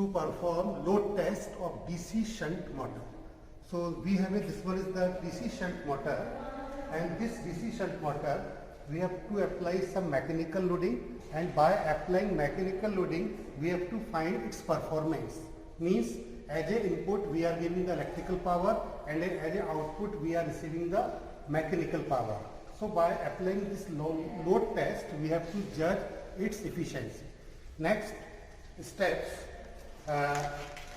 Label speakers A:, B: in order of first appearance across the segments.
A: to perform load test of DC shunt motor. So we have this one is the DC shunt motor, and this DC shunt motor we have to apply some mechanical loading, and by applying mechanical loading we have to find its performance. Means as a input we are giving the electrical power, and as a output we are receiving the mechanical power. So by applying this load test we have to judge its efficiency. Next steps,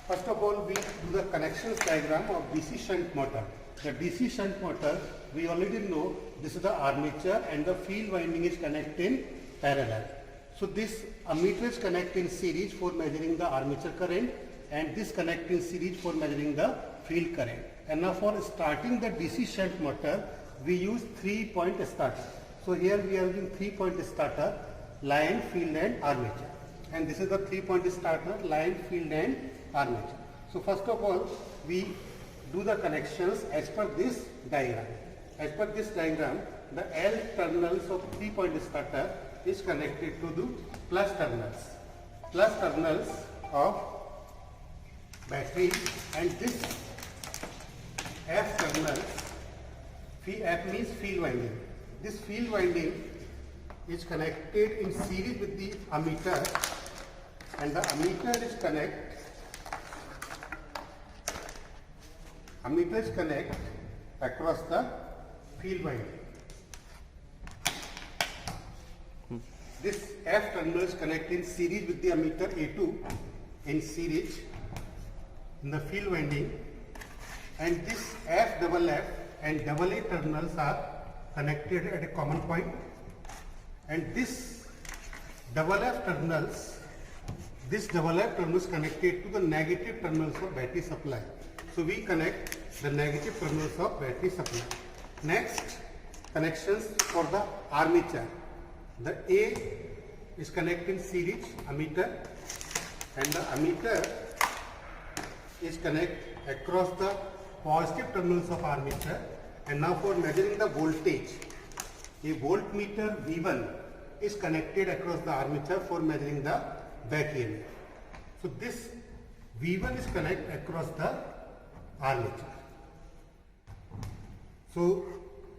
A: first of all we do the connections diagram of DC shunt motor. The DC shunt motor, we already know this is the armature and the field winding is connected in parallel. So this ammeter is connected in series for measuring the armature current, and this connect in series for measuring the field current. And now for starting the DC shunt motor we use 3-point starter. So here we are using 3-point starter, line, field and armature. And this is the 3-point starter, line, field and armature. So first of all we do the connections as per this diagram. As per this diagram, the L terminals of 3-point starter is connected to the plus terminals of battery, and this F terminals, F means field winding. This field winding is connected in series with the ammeter, and the ammeter is connect across the field winding. This F terminal is connected in series with the ammeter A2 in series in the field winding, and this F and double A terminals are connected at a common point, and this double F terminals connected to the negative terminals of battery supply. So we connect the negative terminals of battery supply. Next, connections for the armature. The A is connected in series ammeter, and the ammeter is connected across the positive terminals of armature. And now for measuring the voltage, a voltmeter V1 is connected across the armature for measuring the back EMF. So this V1 is connected across the armature. So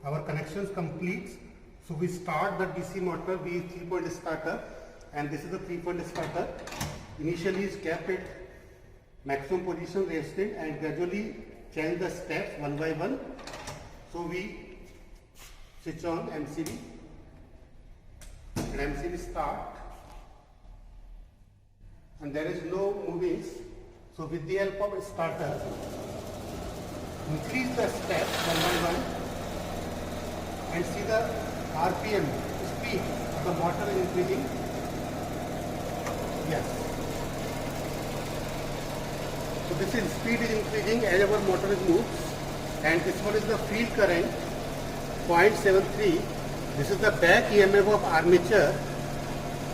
A: our connections complete. So we start the DC motor with 3-point starter, and this is the 3-point starter. Initially is kept at maximum position rested and gradually change the steps one by one. So we switch on MCB, and MCB start, and there is no movings. So with the help of a starter, increase the steps one by one and see the RPM speed of the motor is increasing. Yes. So this is speed is increasing as our motor is moved, and this one is the field current 0.73. This is the back EMF of armature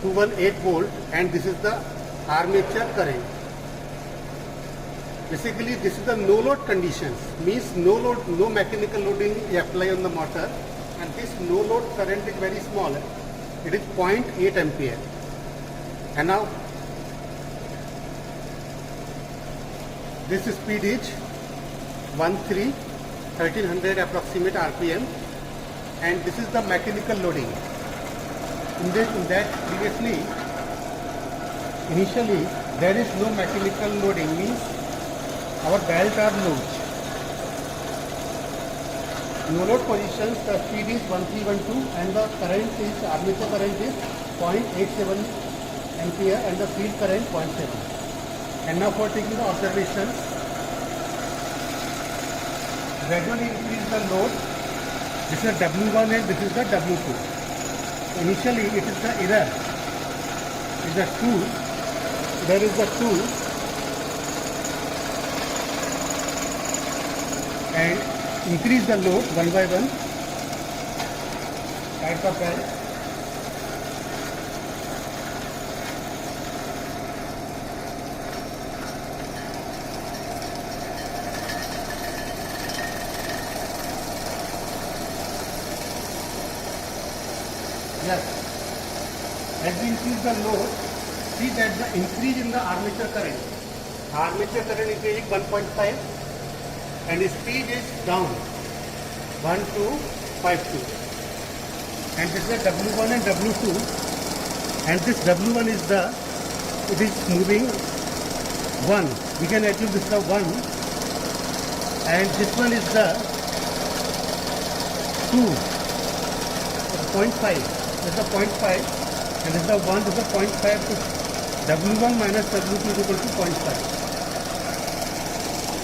A: 218 volt, and this is the armature current. Basically this is the no load conditions, means no load, no mechanical loading is applied on the motor, and this no load current is very small. It is 0.8 ampere. And now this speed is 1300 approximate RPM, and this is the mechanical loading. In that previously, initially there is no mechanical loading, means our belt are loose. No load positions, the speed is 1312 and the current is, armature current is 0.87 ampere and the field current 0.7. And now for taking the observations, gradually increase the load. This is W1 and this is the W2. Initially it is the error, is the 2, there is the 2, and increase the load one by one, tight the belt. Yes, as we increase the load, see that the increase in the armature current armature current increasing 1.5 and speed is down 1252, and this is W1 and W2, and this W1 is it is moving 1, we can assume this is the 1, and this one is the 2, 0.5, this is the 0.5, and this is the 1, this is the 0.5, so W1 minus W2 is equal to 0.5.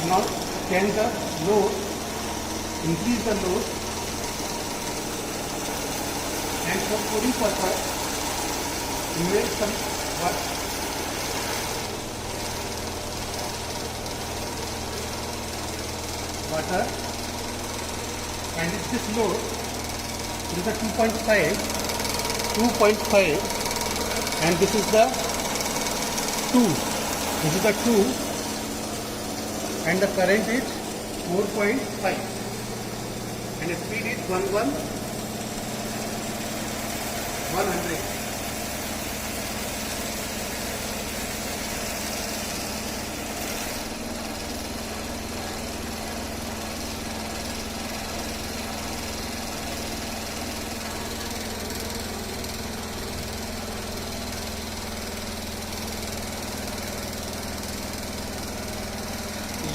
A: Now change the load, increase the load, and for cooling purpose, we make some water, and it's this load, it is the 2.5, and this is the 2, this is the 2, and the current is 4.5, and the speed is 100.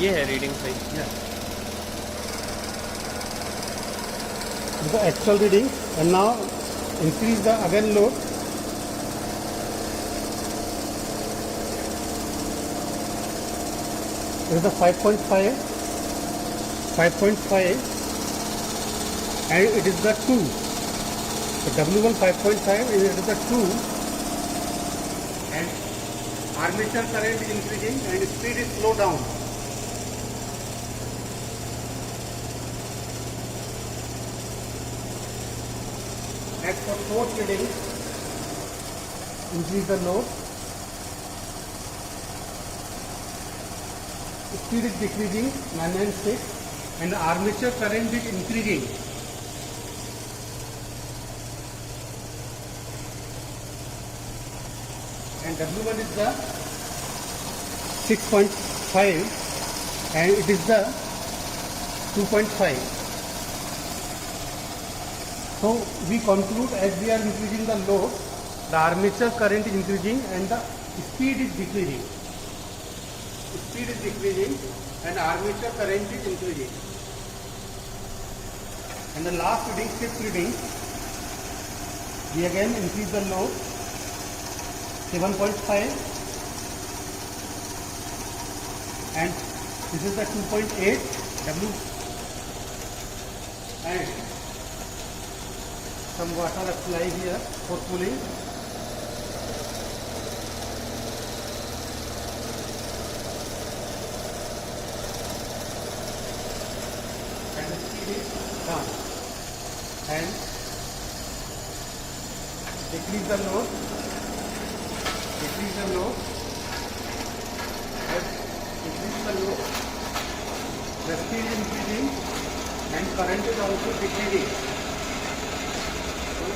B: ये है reading सही.
A: The actual reading, and now increase the again load. This is the 5.5, and it is the 2. The W1 5.5, it is the 2, and armature current is increasing and speed is slow down. And for fourth reading, increase the load, speed is decreasing 996, and the armature current is increasing. And W1 is the 6.5, and it is the 2.5. So we conclude, as we are increasing the load, the armature current is increasing and the speed is decreasing. Speed is decreasing and armature current is increasing. And the last reading, fifth reading, we again increase the load 7.5, and this is the 2.8 W, and some water apply here for cooling. And the speed is down. And decrease the load. Decrease the load. And increase the load. The speed is increasing and current is also decreasing.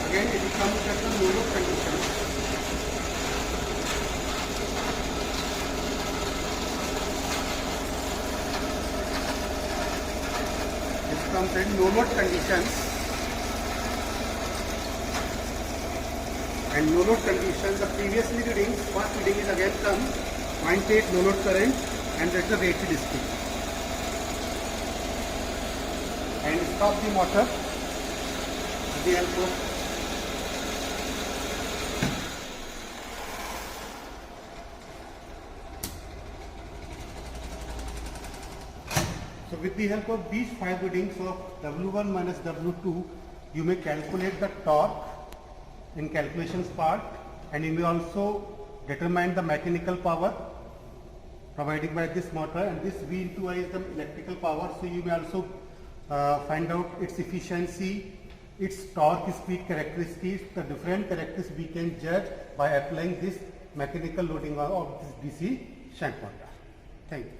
A: Again, it becomes at the no-load condition. It comes at no-load conditions. And no-load conditions, the previously reading, first reading is again come 0.8 no-load current, and that's the rated speed. And stop the motor with the help of So with the help of these 5 readings of W1 minus W2, you may calculate the torque in calculations part, and you may also determine the mechanical power provided by this motor, and this V into I is the electrical power. So you may also find out its efficiency, its torque speed characteristics, the different characteristics we can judge by applying this mechanical loading of this DC shunt motor. Thank you.